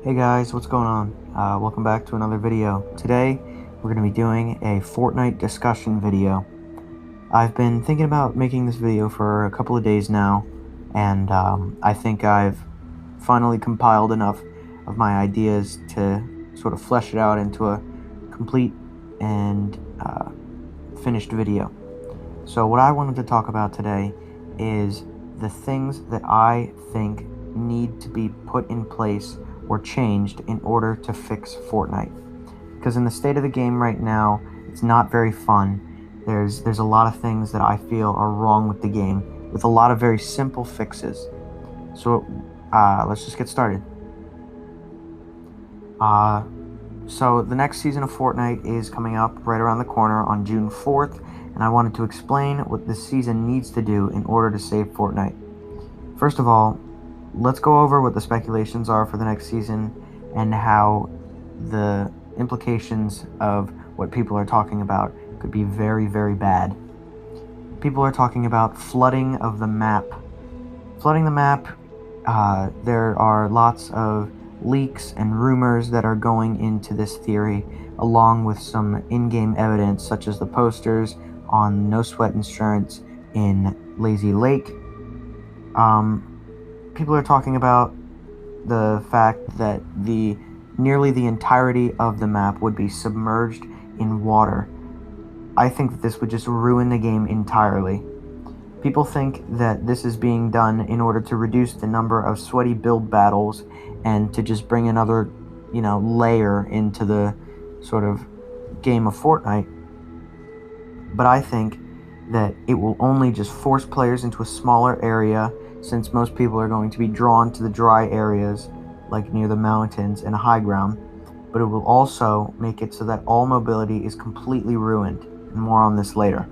Hey guys, what's going on? Welcome back to another video. Today, we're going to be doing a Fortnite discussion video. I've been thinking about making this video for a couple of days now, and I think I've finally compiled enough of my ideas to sort of flesh it out into a complete and finished video. So what I wanted to talk about today is the things that I think need to be put in place or changed in order to fix Fortnite. Because in the state of the game right now, it's not very fun. There's a lot of things that I feel are wrong with the game, with a lot of very simple fixes. So let's just get started. So the next season of Fortnite is coming up right around the corner on June 4th, and I wanted to explain what this season needs to do in order to save Fortnite. First of all, let's go over what the speculations are for the next season and how the implications of what people are talking about could be very, very bad. People are talking about flooding of the map. Flooding the map, there are lots of leaks and rumors that are going into this theory, along with some in-game evidence such as the posters on No Sweat Insurance in Lazy Lake. People are talking about the fact that nearly the entirety of the map would be submerged in water. I think that this would just ruin the game entirely. People think that this is being done in order to reduce the number of sweaty build battles and to just bring another, layer into the sort of game of Fortnite. But I think that it will only just force players into a smaller area, since most people are going to be drawn to the dry areas, like near the mountains and high ground. But it will also make it so that all mobility is completely ruined, and more on this later.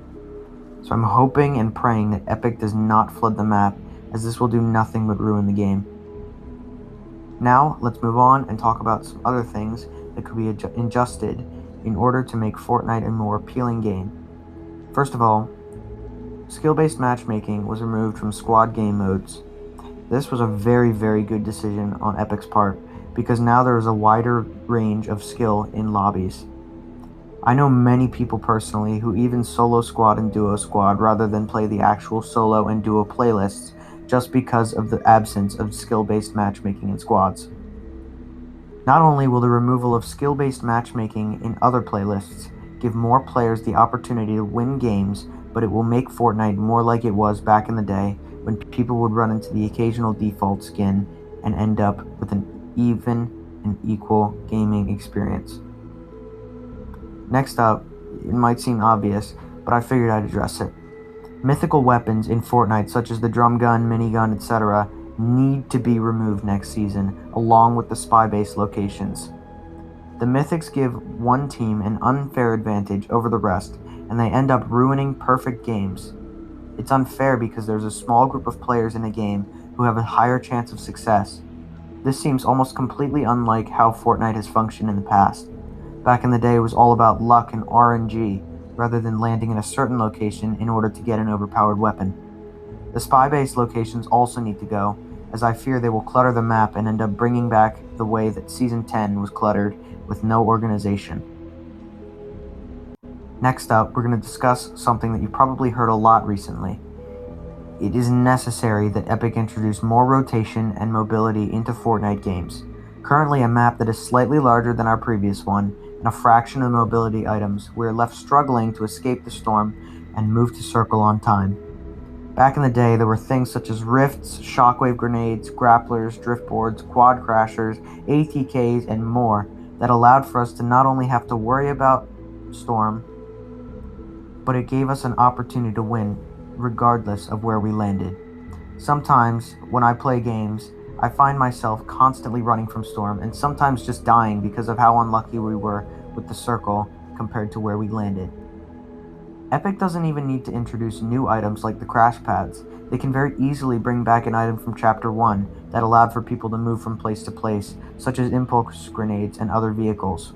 So I'm hoping and praying that Epic does not flood the map, as this will do nothing but ruin the game. Now, let's move on and talk about some other things that could be adjusted in order to make Fortnite a more appealing game. First of all, skill-based matchmaking was removed from squad game modes. This was a very, very good decision on Epic's part, because now there is a wider range of skill in lobbies. I know many people personally who even solo squad and duo squad rather than play the actual solo and duo playlists, just because of the absence of skill-based matchmaking in squads. Not only will the removal of skill-based matchmaking in other playlists give more players the opportunity to win games, but it will make Fortnite more like it was back in the day, when people would run into the occasional default skin and end up with an even and equal gaming experience. Next up, it might seem obvious, but I figured I'd address it. Mythical weapons in Fortnite, such as the drum gun, minigun, etc., need to be removed next season, along with the spy-based locations. The mythics give one team an unfair advantage over the rest, and they end up ruining perfect games. It's unfair because there's a small group of players in a game who have a higher chance of success. This seems almost completely unlike how Fortnite has functioned in the past. Back in the day, it was all about luck and RNG, rather than landing in a certain location in order to get an overpowered weapon. The spy-based locations also need to go, as I fear they will clutter the map and end up bringing back the way that Season 10 was cluttered, with no organization. Next up, we're going to discuss something that you've probably heard a lot recently. It is necessary that Epic introduce more rotation and mobility into Fortnite games. Currently a map that is slightly larger than our previous one, and a fraction of the mobility items, we are left struggling to escape the storm and move to circle on time. Back in the day, there were things such as rifts, shockwave grenades, grapplers, driftboards, quad crashers, ATKs, and more that allowed for us to not only have to worry about storm, but it gave us an opportunity to win regardless of where we landed. Sometimes, when I play games, I find myself constantly running from storm, and sometimes just dying because of how unlucky we were with the circle compared to where we landed. Epic doesn't even need to introduce new items like the crash pads. They can very easily bring back an item from Chapter 1 that allowed for people to move from place to place, such as impulse grenades and other vehicles.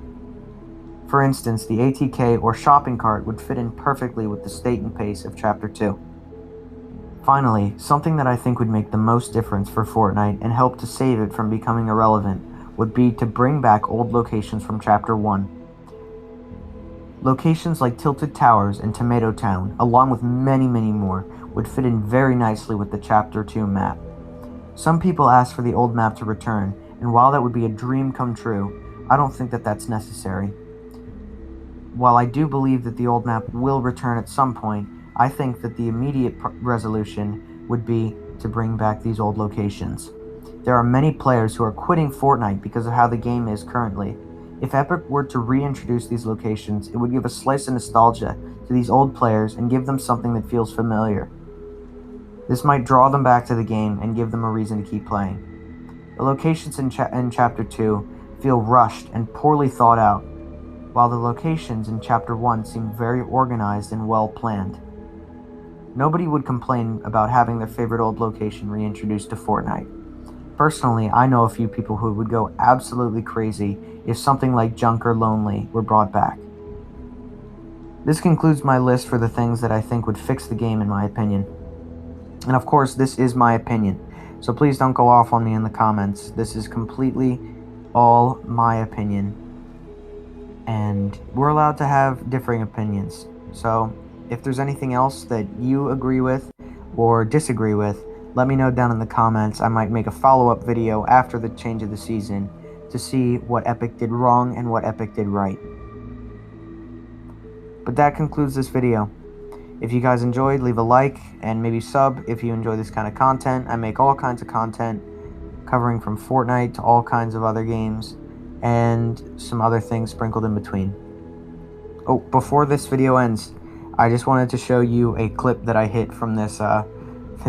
For instance, the ATK or shopping cart would fit in perfectly with the state and pace of Chapter 2. Finally, something that I think would make the most difference for Fortnite and help to save it from becoming irrelevant would be to bring back old locations from Chapter 1. Locations like Tilted Towers and Tomato Town, along with many more, would fit in very nicely with the Chapter 2 map. Some people ask for the old map to return, and while that would be a dream come true, I don't think that that's necessary. While I do believe that the old map will return at some point, I think that the immediate resolution would be to bring back these old locations. There are many players who are quitting Fortnite because of how the game is currently. If Epic were to reintroduce these locations, it would give a slice of nostalgia to these old players and give them something that feels familiar. This might draw them back to the game and give them a reason to keep playing. The locations in Chapter 2 feel rushed and poorly thought out, while the locations in Chapter 1 seem very organized and well planned. Nobody would complain about having their favorite old location reintroduced to Fortnite. Personally, I know a few people who would go absolutely crazy if something like Junk or Lonely were brought back. This concludes my list for the things that I think would fix the game in my opinion. And of course, this is my opinion, so please don't go off on me in the comments. This is completely all my opinion, and we're allowed to have differing opinions. So if there's anything else that you agree with or disagree with, let me know down in the comments. I might make a follow-up video after the change of the season to see what Epic did wrong and what Epic did right. But that concludes this video. If you guys enjoyed, leave a like and maybe sub if you enjoy this kind of content. I make all kinds of content covering from Fortnite to all kinds of other games and some other things sprinkled in between. Oh, before this video ends, I just wanted to show you a clip that I hit from this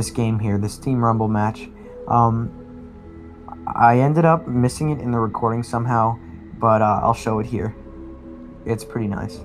game here, this Team Rumble match. I ended up missing it in the recording somehow, but I'll show it here. It's pretty nice.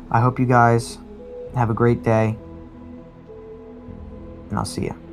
I hope you guys have a great day, and I'll see you.